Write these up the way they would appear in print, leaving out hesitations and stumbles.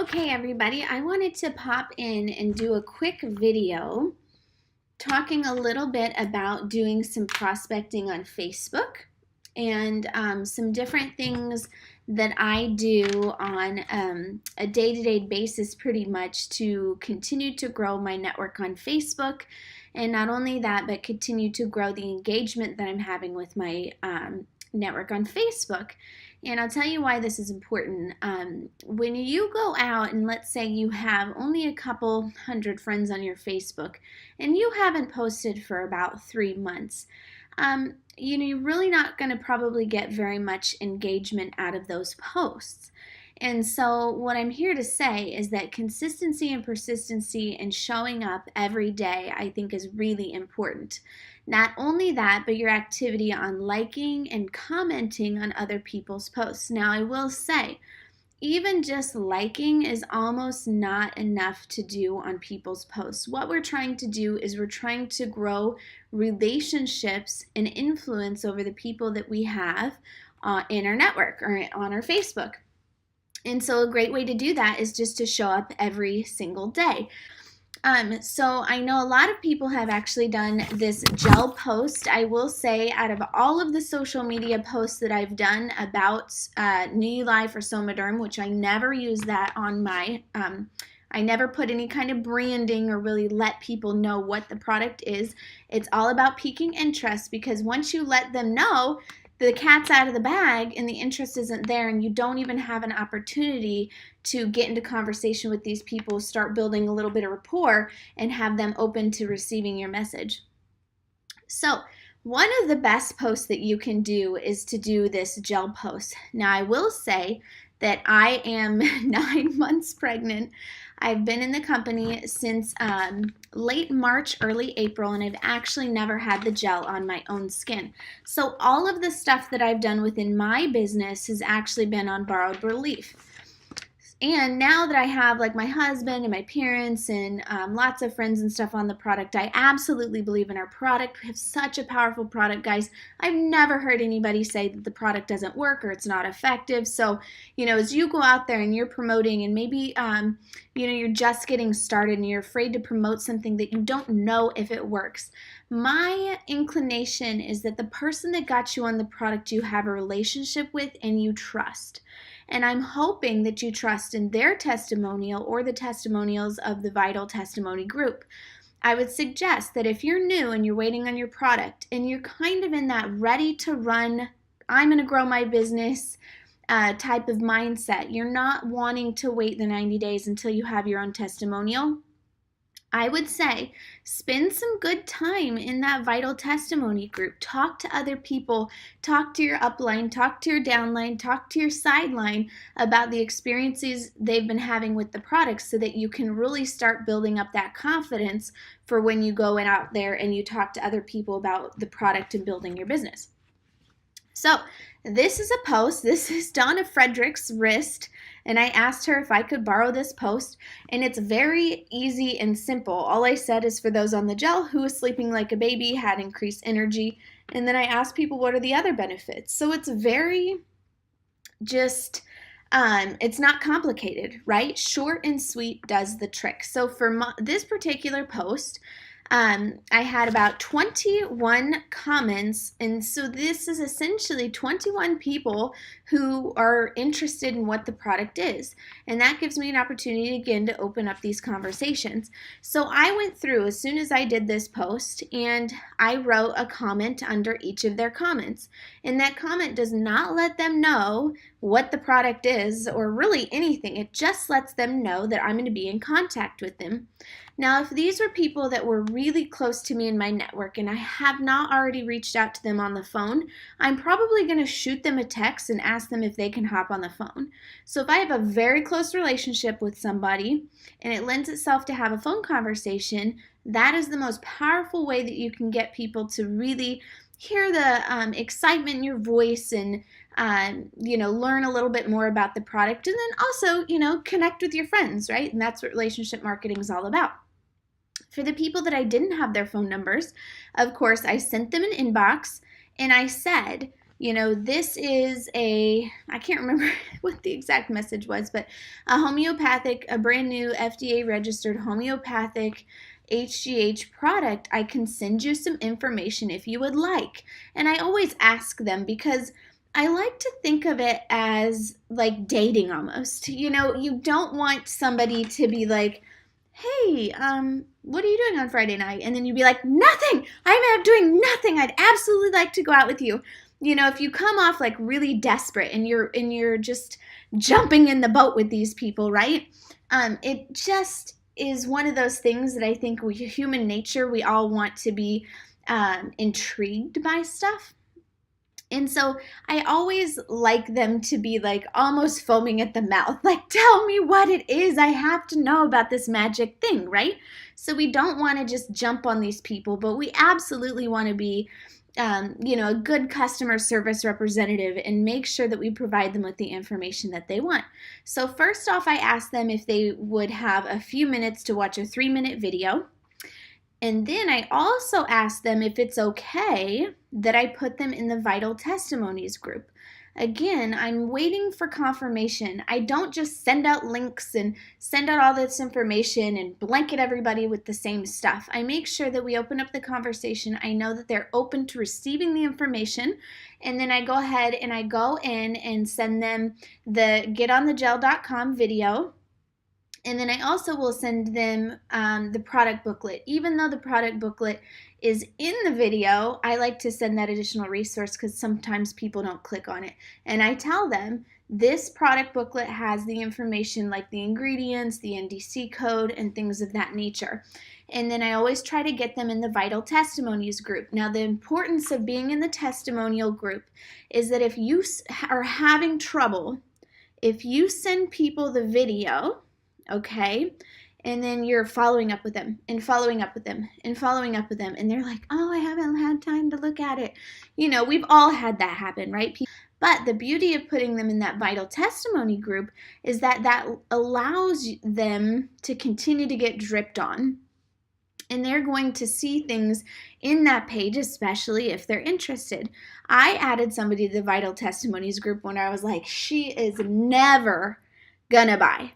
Okay, everybody, I wanted to pop in and do a quick video talking a little bit about doing some prospecting on Facebook and some different things that I do on a day-to-day basis pretty much to continue to grow my network on Facebook. And not only that, but continue to grow the engagement that I'm having with my network on Facebook. And I'll tell you why this is important. When you go out and let's say you have only a couple hundred friends on your Facebook and you haven't posted for about 3 months, you're really not going to probably get very much engagement out of those posts. And so what I'm here to say is that consistency and persistency and showing up every day I think is really important. Not only that, but your activity on liking and commenting on other people's posts. Now I will say, even just liking is almost not enough to do on people's posts. What we're trying to do is we're trying to grow relationships and influence over the people that we have in our network or on our Facebook. And so a great way to do that is just to show up every single day. So I know a lot of people have actually done this gel post. I will say out of all of the social media posts that I've done about New Life or Somaderm, which I never use that on my, I never put any kind of branding or really let people know what the product is. It's all about piquing interest, because once you let them know, the cat's out of the bag and the interest isn't there, and you don't even have an opportunity to get into conversation with these people, start building a little bit of rapport, and have them open to receiving your message. So one of the best posts that you can do is to do this gel post. Now I will say that I am 9 months pregnant. I've been in the company since late March, early April, and I've actually never had the gel on my own skin. So all of the stuff that I've done within my business has actually been on borrowed belief. And now that I have like my husband and my parents and lots of friends and stuff on the product, I absolutely believe in our product. We have such a powerful product, guys. I've never heard anybody say that the product doesn't work or it's not effective. So, as you go out there and you're promoting and maybe, you're just getting started and you're afraid to promote something that you don't know if it works. My inclination is that the person that got you on the product you have a relationship with and you trust. And I'm hoping that you trust in their testimonial or the testimonials of the Vital Testimony group. I would suggest that if you're new and you're waiting on your product and you're kind of in that ready to run, I'm going to grow my business type of mindset, you're not wanting to wait the 90 days until you have your own testimonial, I would say spend some good time in that Vital Testimony group. Talk to other people, talk to your upline, talk to your downline, talk to your sideline about the experiences they've been having with the products so that you can really start building up that confidence for when you go out there and you talk to other people about the product and building your business. So this is a post. This is Donna Frederick's wrist, and I asked her if I could borrow this post, and it's very easy and simple. All I said is for those on the gel who was sleeping like a baby, had increased energy, and then I asked people what are the other benefits. So it's very just, it's not complicated, right? Short and sweet does the trick. So for this particular post, I had about 21 comments, and so this is essentially 21 people who are interested in what the product is, and that gives me an opportunity again to open up these conversations. So I went through as soon as I did this post and I wrote a comment under each of their comments, and that comment does not let them know what the product is or really anything. It just lets them know that I'm going to be in contact with them. Now, if these were people that were really close to me in my network and I have not already reached out to them on the phone, I'm probably going to shoot them a text and ask them if they can hop on the phone. So if I have a very close relationship with somebody and it lends itself to have a phone conversation, that is the most powerful way that you can get people to really hear the excitement in your voice and learn a little bit more about the product, and then also, connect with your friends, right? And that's what relationship marketing is all about. For the people that I didn't have their phone numbers, of course, I sent them an inbox and I said, This is I can't remember what the exact message was, but a brand new FDA registered homeopathic HGH product. I can send you some information if you would like. And I always ask them because I like to think of it as like dating almost. You don't want somebody to be like, hey, what are you doing on Friday night? And then you'd be like, nothing. I'm doing nothing. I'd absolutely like to go out with you. If you come off like really desperate and you're just jumping in the boat with these people, right? It just is one of those things that I think human nature, we all want to be intrigued by stuff. And so I always like them to be like almost foaming at the mouth, like, tell me what it is. I have to know about this magic thing, right? So we don't want to just jump on these people, but we absolutely want to be, a good customer service representative and make sure that we provide them with the information that they want. So first off, I asked them if they would have a few minutes to watch a 3-minute video. And then I also asked them if it's okay that I put them in the Vital Testimonies group. Again, I'm waiting for confirmation. I don't just send out links and send out all this information and blanket everybody with the same stuff. I make sure that we open up the conversation. I know that they're open to receiving the information. And then I go ahead and I go in and send them the getonthegel.com video. And then I also will send them the product booklet. Even though the product booklet is in the video, I like to send that additional resource because sometimes people don't click on it. And I tell them this product booklet has the information like the ingredients, the NDC code, and things of that nature. And then I always try to get them in the Vital Testimonies group. Now, the importance of being in the testimonial group is that if you are having trouble, if you send people the video, okay, and then you're following up with them and following up with them and following up with them, and they're like, oh, I haven't had time to look at it. We've all had that happen, right? But the beauty of putting them in that Vital Testimony group is that allows them to continue to get dripped on. And they're going to see things in that page, especially if they're interested. I added somebody to the Vital Testimonies group when I was like, she is never gonna buy.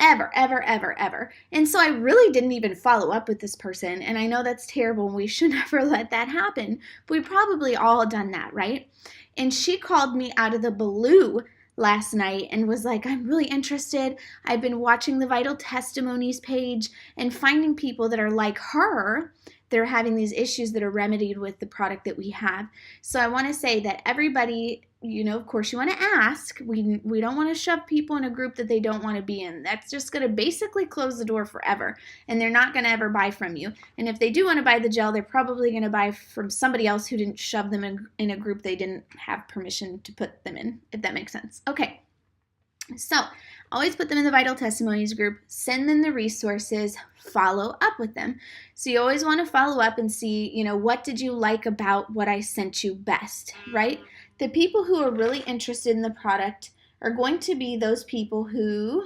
Ever, ever, ever, ever. And so I really didn't even follow up with this person. And I know that's terrible and we should never let that happen. But we probably all done that, right? And she called me out of the blue last night and was like, I'm really interested. I've been watching the Vital Testimonies page and finding people that are like her. They're having these issues that are remedied with the product that we have. So I want to say that everybody, of course you want to ask. We don't want to shove people in a group that they don't want to be in. That's just going to basically close the door forever. And they're not going to ever buy from you. And if they do want to buy the gel, they're probably going to buy from somebody else who didn't shove them in a group they didn't have permission to put them in, if that makes sense. Okay. So always put them in the Vital Testimonies group, send them the resources, follow up with them. So you always want to follow up and see, what did you like about what I sent you best, right? The people who are really interested in the product are going to be those people who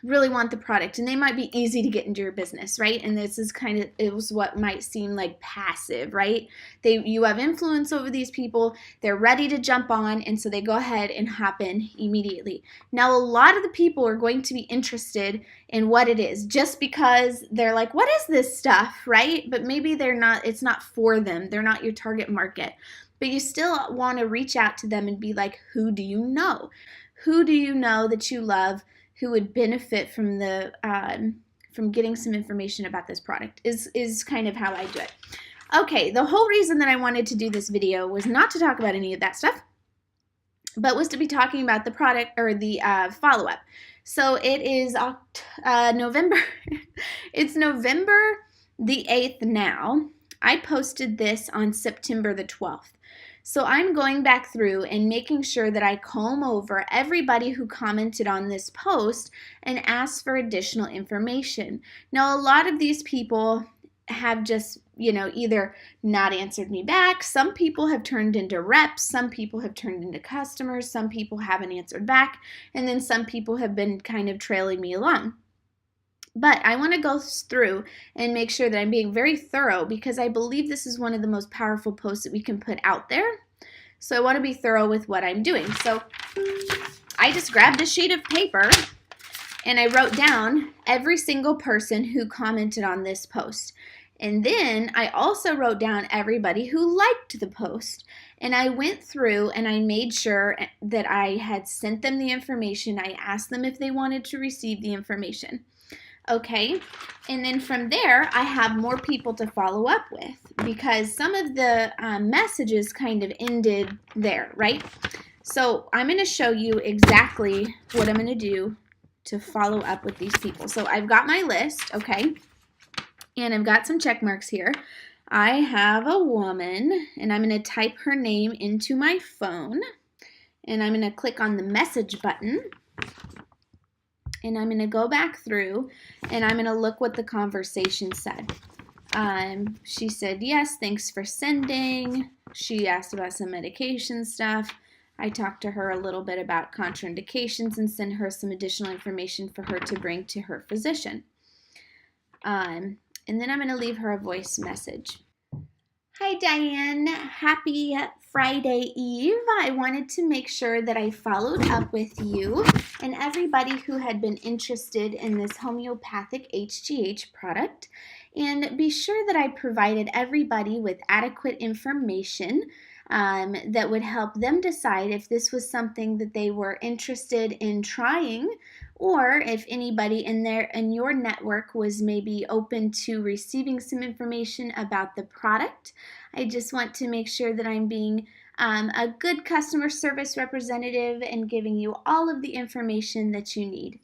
really want the product, and they might be easy to get into your business, right? And this is it was what might seem like passive, right? You have influence over these people, they're ready to jump on, and so they go ahead and hop in immediately. Now, a lot of the people are going to be interested in what it is just because they're like, what is this stuff, right? But maybe it's not for them. They're not your target market. But you still want to reach out to them and be like, who do you know? Who do you know that you love who would benefit from from getting some information about this product is kind of how I do it. Okay, the whole reason that I wanted to do this video was not to talk about any of that stuff, but was to be talking about the product or the follow-up. So it is November. It's November the 8th now. I posted this on September the 12th. So I'm going back through and making sure that I comb over everybody who commented on this post and ask for additional information. Now, a lot of these people have just, either not answered me back. Some people have turned into reps. Some people have turned into customers. Some people haven't answered back. And then some people have been kind of trailing me along. But I want to go through and make sure that I'm being very thorough because I believe this is one of the most powerful posts that we can put out there. So I want to be thorough with what I'm doing. So I just grabbed a sheet of paper and I wrote down every single person who commented on this post. And then I also wrote down everybody who liked the post. And I went through and I made sure that I had sent them the information. I asked them if they wanted to receive the information. Okay, and then from there, I have more people to follow up with because some of the messages kind of ended there, right? So I'm going to show you exactly what I'm going to do to follow up with these people. So I've got my list, okay, and I've got some check marks here. I have a woman, and I'm going to type her name into my phone, and I'm going to click on the message button, and I'm going to go back through, and I'm going to look what the conversation said. She said, yes, thanks for sending. She asked about some medication stuff. I talked to her a little bit about contraindications and sent her some additional information for her to bring to her physician. And then I'm going to leave her a voice message. Hi, Diane. Happy Friday Eve. I wanted to make sure that I followed up with you and everybody who had been interested in this homeopathic HGH product and be sure that I provided everybody with adequate information that would help them decide if this was something that they were interested in trying or if anybody in your network was maybe open to receiving some information about the product. I just want to make sure that I'm being a good customer service representative and giving you all of the information that you need.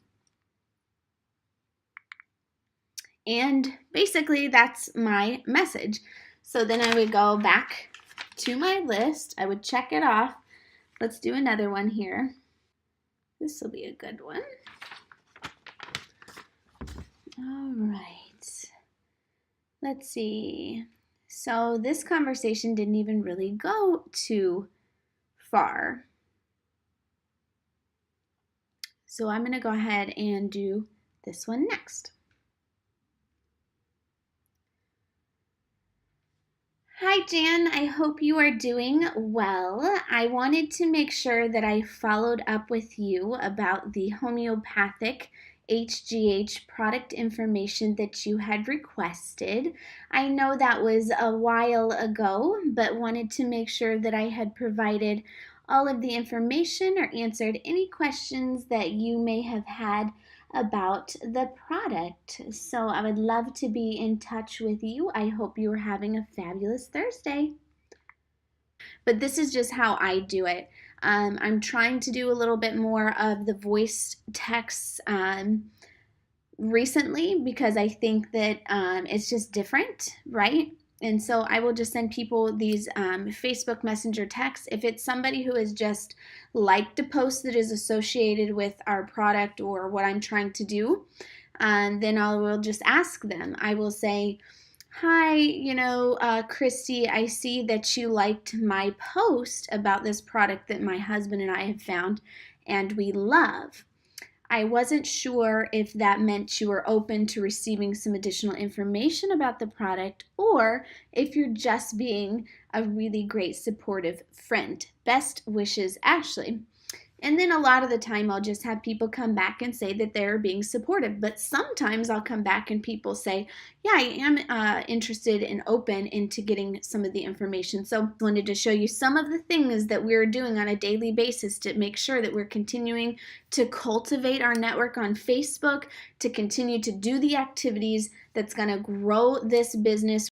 And basically that's my message. So then I would go back to my list. I would check it off. Let's do another one here. This will be a good one. All right. Let's see. So this conversation didn't even really go too far. So I'm going to go ahead and do this one next. Hi, Jan. I hope you are doing well. I wanted to make sure that I followed up with you about the homeopathic HGH product information that you had requested. I know that was a while ago, but wanted to make sure that I had provided all of the information or answered any questions that you may have had about the product. So I would love to be in touch with you. I hope you are having a fabulous Thursday. But this is just how I do it. I'm trying to do a little bit more of the voice texts recently because I think that it's just different, right? And so I will just send people these Facebook Messenger texts. If it's somebody who has just liked a post that is associated with our product or what I'm trying to do, then I will just ask them. I will say, hi, Christy, I see that you liked my post about this product that my husband and I have found and we love. I wasn't sure if that meant you were open to receiving some additional information about the product or if you're just being a really great supportive friend. Best wishes, Ashley. And then a lot of the time I'll just have people come back and say that they're being supportive. But sometimes I'll come back and people say, yeah, I am interested and open into getting some of the information. So I wanted to show you some of the things that we're doing on a daily basis to make sure that we're continuing to cultivate our network on Facebook, to continue to do the activities that's going to grow this business.